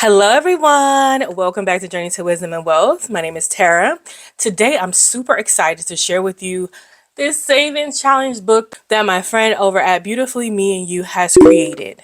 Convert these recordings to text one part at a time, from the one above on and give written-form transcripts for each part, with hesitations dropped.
Hello, everyone. Welcome back to Journey to Wisdom and Wealth. My name is Tara. Today, I'm super excited to share with you this savings challenge book that my friend over at Beautifully Me and You has created.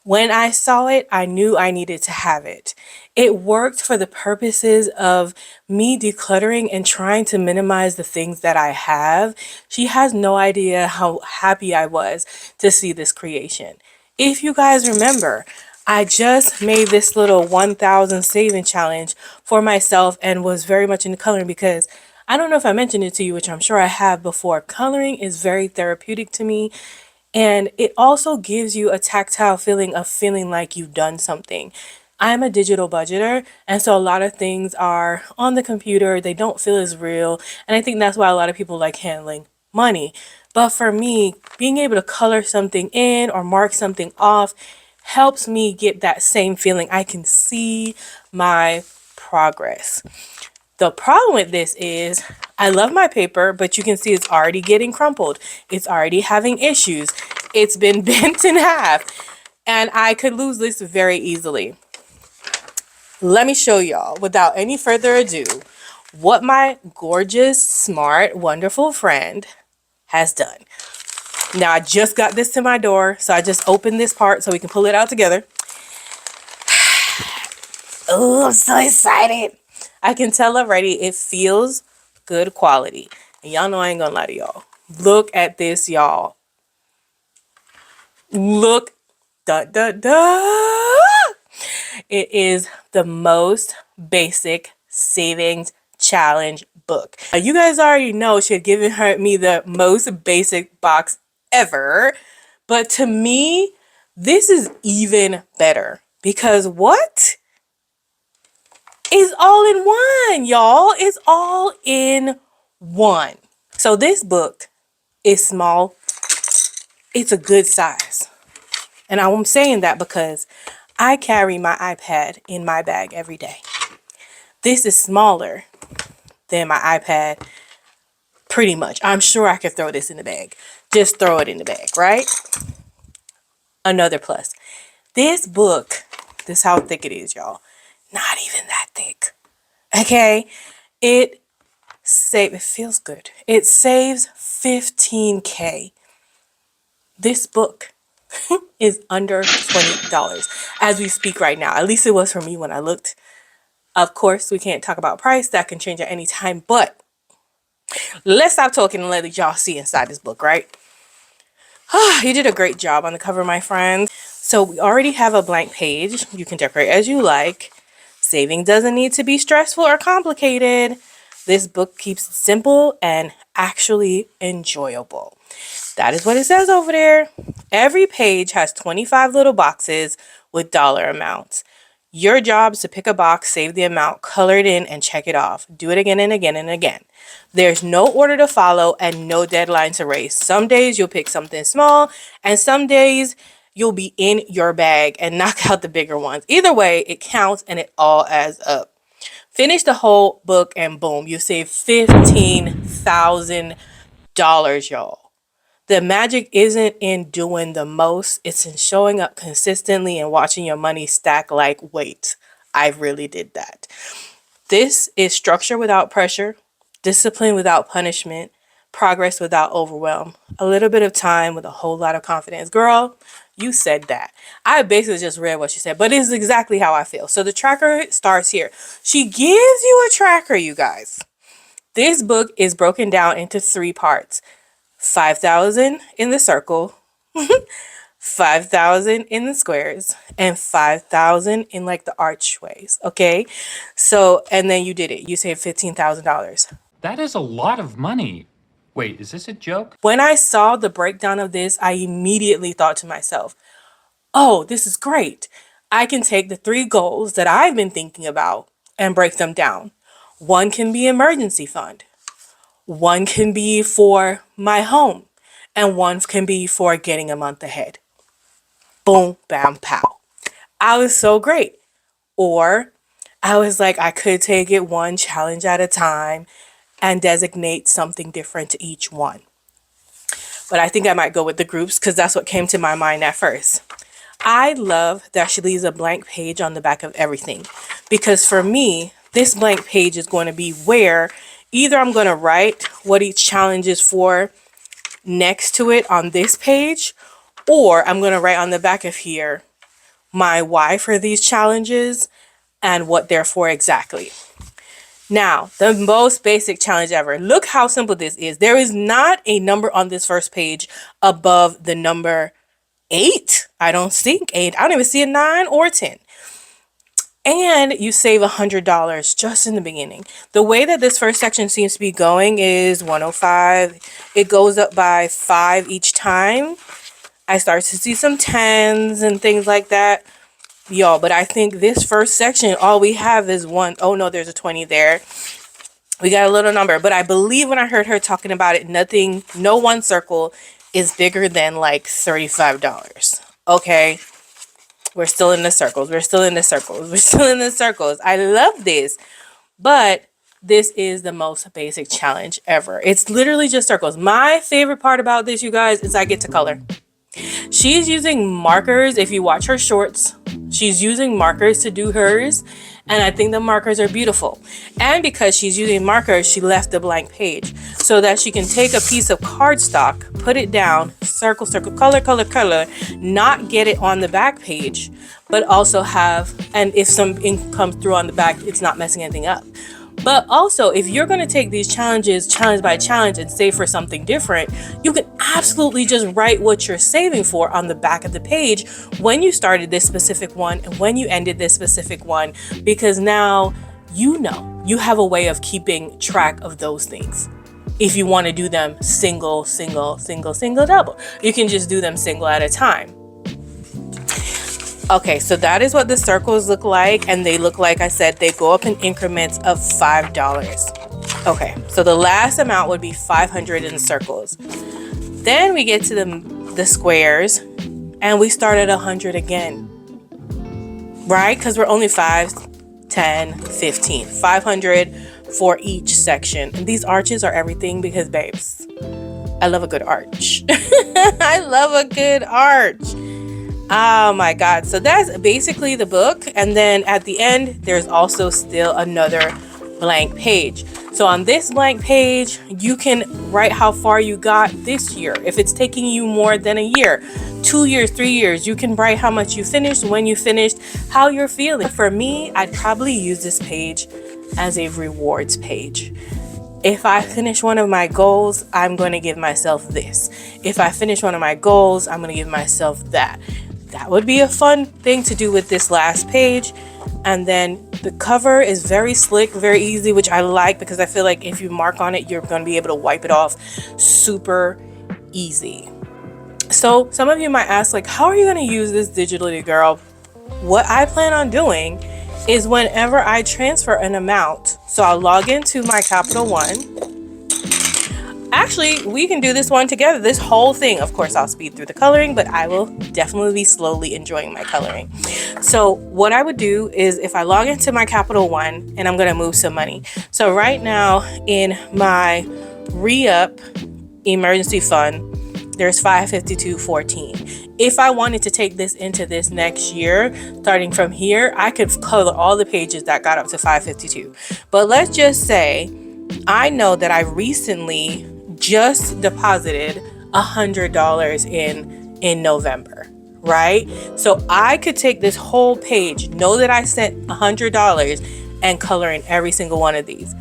When I saw it, I knew I needed to have it. It worked for the purposes of me decluttering and trying to minimize the things that I have. She has no idea how happy I was to see this creation. If you guys remember, I just made this little 1,000 saving challenge for myself and was very much into coloring because I don't know if I mentioned it to you, which I'm sure I have before. Coloring is very therapeutic to me. And it also gives you a tactile feeling of feeling like you've done something. I'm a digital budgeter, and so a lot of things are on the computer, they don't feel as real. And I think that's why a lot of people like handling money. But for me, being able to color something in or mark something off helps me get that same feeling. I can see my progress. The problem with this is I love my paper, but you can see it's already getting crumpled. It's already having issues. It's been bent in half, and I could lose this very easily. Let me show y'all, without any further ado, what my gorgeous, smart, wonderful friend has done. Now, I just got this to my door, so I just opened this part so we can pull it out together. Oh, I'm so excited. I can tell already it feels good quality. And y'all know I ain't gonna lie to y'all. Look at this, y'all. Look. Da, da, da. It is the most basic savings challenge book. Now, you guys already know she had given me the most basic box ever. But to me, this is even better. Because what? It's all in one, y'all. It's all in one. So this book is small. It's a good size. And I'm saying that because I carry my iPad in my bag every day. This is smaller than my iPad pretty much. I'm sure I could throw this in the bag. Just throw it in the bag, right? Another plus. This book, this is how thick it is, y'all. Not even that thick. Okay? It feels good. It saves 15K. This book is under $20 as we speak right now. At least it was for me when I looked. Of course, we can't talk about price. That can change at any time. But let's stop talking and let y'all see inside this book, right? You did a great job on the cover, my friend. So we already have a blank page. You can decorate as you like. Saving doesn't need to be stressful or complicated. This book keeps it simple and actually enjoyable. That is what it says over there. Every page has 25 little boxes with dollar amounts. Your job is to pick a box, save the amount, color it in, and check it off. Do it again and again and again. There's no order to follow and no deadline to race. Some days you'll pick something small, and some days you'll be in your bag and knock out the bigger ones. Either way, it counts and it all adds up. Finish the whole book and boom, you save $15,000, y'all. The magic isn't in doing the most, it's in showing up consistently and watching your money stack like, wait, I really did that. This is structure without pressure, discipline without punishment, progress without overwhelm, a little bit of time with a whole lot of confidence. Girl, you said that. I basically just read what she said, but it's exactly how I feel. So the tracker starts here. She gives you a tracker, you guys. This book is broken down into 3 parts. 5,000 in the circle, 5,000 in the squares, and 5,000 in like the archways. Okay. So, and then you did it. You saved $15,000. That is a lot of money. Wait, is this a joke? When I saw the breakdown of this, I immediately thought to myself, oh, this is great. I can take the 3 goals that I've been thinking about and break them down. One can be emergency fund. One can be for my home, and one can be for getting a month ahead. Boom, bam, pow. I was so great. Or I was like, I could take it one challenge at a time and designate something different to each one. But I think I might go with the groups because that's what came to my mind at first. I love that she leaves a blank page on the back of everything, because for me, this blank page is going to be where either I'm going to write what each challenge is for next to it on this page, or I'm going to write on the back of here my why for these challenges and what they're for exactly. Now, the most basic challenge ever. Look how simple this is. There is not a number on this first page above the number 8. I don't think 8. I don't even see a 9 or 10. And you save $100 just in the beginning. The way that this first section seems to be going is 105. It goes up by 5 each time. I start to see some 10s and things like that. Y'all, but I think this first section, all we have is one. Oh no, there's a 20 there. We got a little number, but I believe when I heard her talking about it, no one circle is bigger than like $35. Okay. We're still in the circles. We're still in the circles. We're still in the circles. I love this, but this is the most basic challenge ever. It's literally just circles. My favorite part about this, you guys, is I get to color. She's using markers. If you watch her shorts, she's using markers to do hers, and I think the markers are beautiful. And because she's using markers, she left the blank page so that she can take a piece of cardstock, put it down, circle, circle, color, color, color, not get it on the back page, but also have, and if some ink comes through on the back, it's not messing anything up. But also, if you're going to take these challenges challenge by challenge and save for something different, you can absolutely just write what you're saving for on the back of the page when you started this specific one and when you ended this specific one, because now you know you have a way of keeping track of those things. If you want to do them single, single, single, single, double, you can just do them single at a time. Okay, so that is what the circles look like, and they look like I said, they go up in increments of $5. Okay, so the last amount would be 500 in circles. Then we get to the squares, and we start at 100 again, right? Because we're only 5, 10, 15, 500 for each section. And these arches are everything because, babes, I love a good arch. I love a good arch. Oh my God. So that's basically the book. And then at the end, there's also still another blank page. So on this blank page, you can write how far you got this year. If it's taking you more than a year, 2 years, 3 years, you can write how much you finished, when you finished, how you're feeling. For me, I'd probably use this page as a rewards page. If I finish one of my goals, I'm going to give myself this. If I finish one of my goals, I'm going to give myself that. That would be a fun thing to do with this last page. And then the cover is very slick, very easy, which I like because I feel like if you mark on it, you're going to be able to wipe it off super easy. So some of you might ask, like, how are you going to use this digitally, girl? What I plan on doing is whenever I transfer an amount, so I'll log into my Capital One. Actually, we can do this one together, this whole thing. Of course, I'll speed through the coloring, but I will definitely be slowly enjoying my coloring. So what I would do is if I log into my Capital One and I'm going to move some money. So right now in my re-up emergency fund, there's $552.14. If I wanted to take this into this next year, starting from here, I could color all the pages that got up to $552. But let's just say I know that I recently just deposited $100 in November, right? So I could take this whole page, know that I sent $100 and color in every single one of these.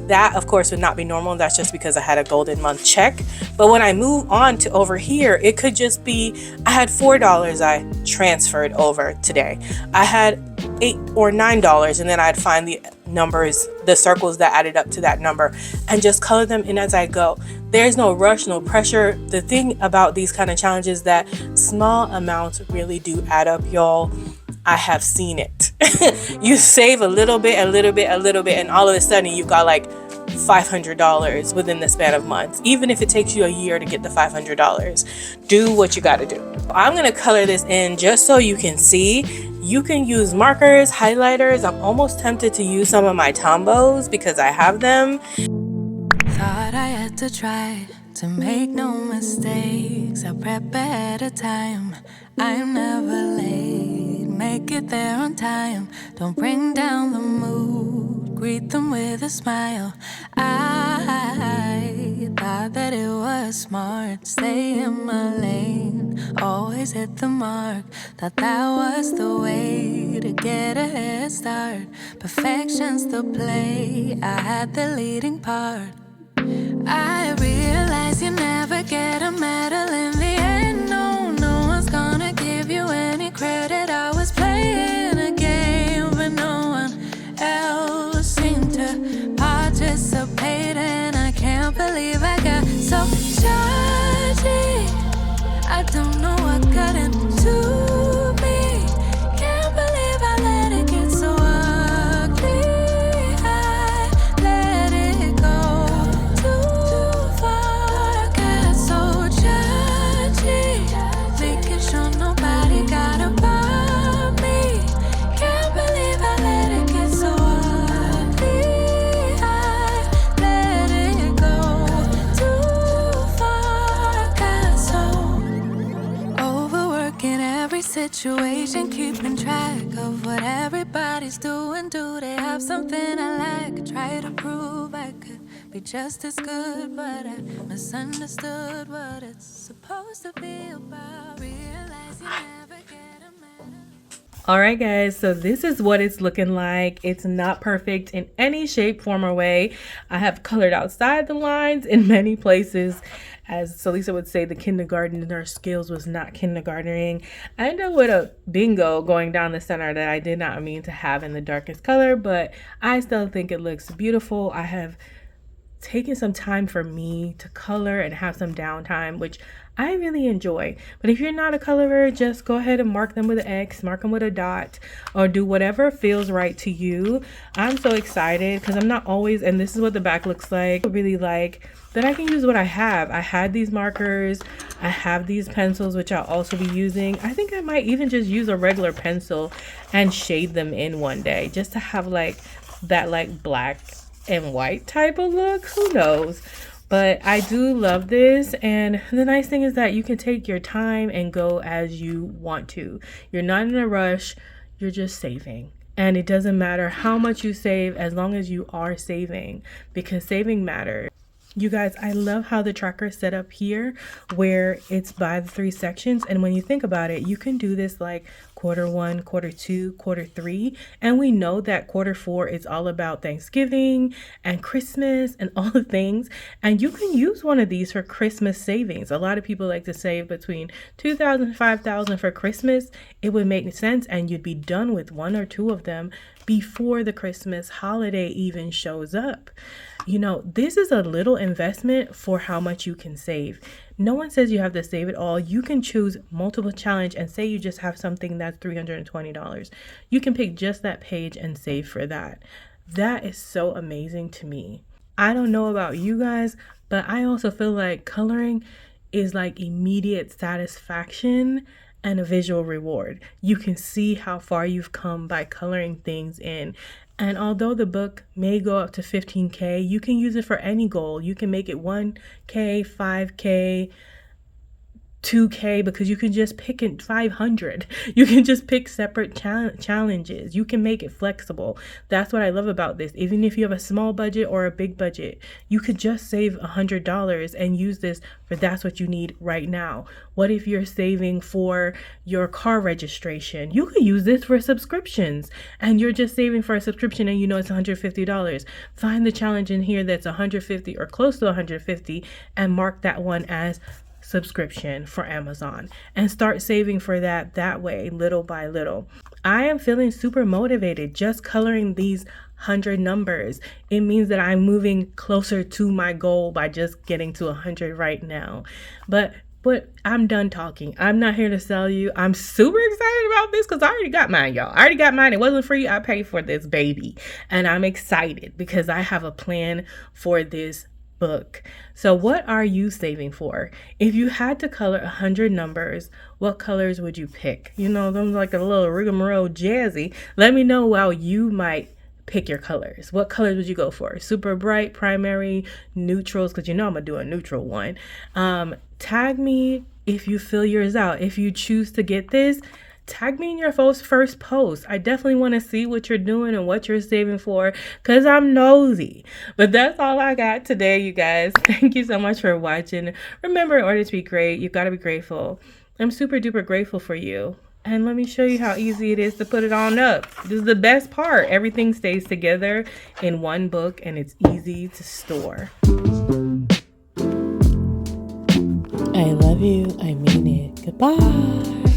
That, of course, would not be normal. That's just because I had a golden month check. But when I move on to over here, it could just be I had $4 I transferred over today. I had $8 or $9, and then I'd find the numbers, the circles that added up to that number, and just color them in as I go. There's no rush, no pressure. The thing about these kind of challenges that small amounts really do add up, y'all. I have seen it. You save a little bit, a little bit, a little bit, and all of a sudden you've got like $500 within the span of months. Even if it takes you a year to get the $500, do what you got to do. I'm going to color this in just so you can see. You can use markers, highlighters. I'm almost tempted to use some of my Tombows because I have them. Thought I had to try To make no mistakes, I prep ahead of time. I'm never late, make it there on time. Don't bring down the mood, greet them with a smile. I thought that it was smart, stay in my lane, always hit the mark. Thought that was the way to get a head start. Perfection's the play, I had the leading part. I realize you never get a medal in the end. No, no one's gonna give you any credit. I was playing a game, but no one else seemed to participate. And I can't believe I got so judgy. I don't know what got into me. Can't believe I let it get so ugly. I let it go too far. Got so judgy, making sure nobody got above me. Can't believe I let it get so ugly. I let it go too far. Got so overworking every situation, keeping track of what everybody's doing. Do they have something I lack? I try to prove I could be just as good, but I misunderstood what it's supposed to be about. Realize you never get a medal. All right, guys, so this is what it's looking like. It's not perfect in any shape, form, or way. I have colored outside the lines in many places. As Salisa would say, the kindergartner skills was not kindergartnering. I ended up with a bingo going down the center that I did not mean to have in the darkest color, but I still think it looks beautiful. I have taken some time for me to color and have some downtime, which I really enjoy. But if you're not a colorer, just go ahead and mark them with an X, mark them with a dot, or do whatever feels right to you. I'm so excited because I'm not always, and this is what the back looks like. I really like that I can use what I have. I had these markers, I have these pencils, which I'll also be using. I think I might even just use a regular pencil and shade them in one day just to have like that like black and white type of look. Who knows? But I do love this, and the nice thing is that you can take your time and go as you want to. You're not in a rush, you're just saving. And it doesn't matter how much you save as long as you are saving, because saving matters. You guys, I love how the tracker is set up here where it's by the 3 sections. And when you think about it, you can do this like Q1, Q2, Q3. And we know that Q4 is all about Thanksgiving and Christmas and all the things. And you can use one of these for Christmas savings. A lot of people like to save between $2,000 and $5,000 for Christmas. It would make sense, and you'd be done with 1 or 2 of them before the Christmas holiday even shows up. You know, this is a little investment for how much you can save. No one says you have to save it all. You can choose multiple challenge and say you just have something that's $320. You can pick just that page and save for that. That is so amazing to me. I don't know about you guys, but I also feel like coloring is like immediate satisfaction and a visual reward. You can see how far you've come by coloring things in. And although the book may go up to 15K, you can use it for any goal. You can make it 1K, 5K, 2K, because you can just pick it 500. You can just pick separate challenges. You can make it flexible. That's what I love about this. Even if you have a small budget or a big budget, you could just save $100 and use this for that's what you need right now. What if you're saving for your car registration? You could use this for subscriptions, and you're just saving for a subscription and you know it's $150. Find the challenge in here that's $150 or close to $150 and mark that one as subscription for Amazon and start saving for that way, little by little. I am feeling super motivated just coloring these 100 numbers. It means that I'm moving closer to my goal by just getting to 100 right now. But I'm done talking. I'm not here to sell you. I'm super excited about this because I already got mine, y'all. I already got mine. It wasn't free. I paid for this baby. And I'm excited because I have a plan for this book. So what are you saving for? If you had to color 100 numbers, what colors would you pick? You know, them like a little rigmarole jazzy. Let me know how you might pick your colors. What colors would you go for? Super bright, primary, neutrals, because you know I'm gonna do a neutral one. Tag me if you fill yours out. If you choose to get this, tag me in your first post. I definitely want to see what you're doing and what you're saving for, because I'm nosy. But that's all I got today, you guys. Thank you so much for watching. Remember, in order to be great, you've got to be grateful. I'm super duper grateful for you. And let me show you how easy it is to put it on up. This is the best part. Everything stays together in one book and it's easy to store. I love you. I mean it. Goodbye.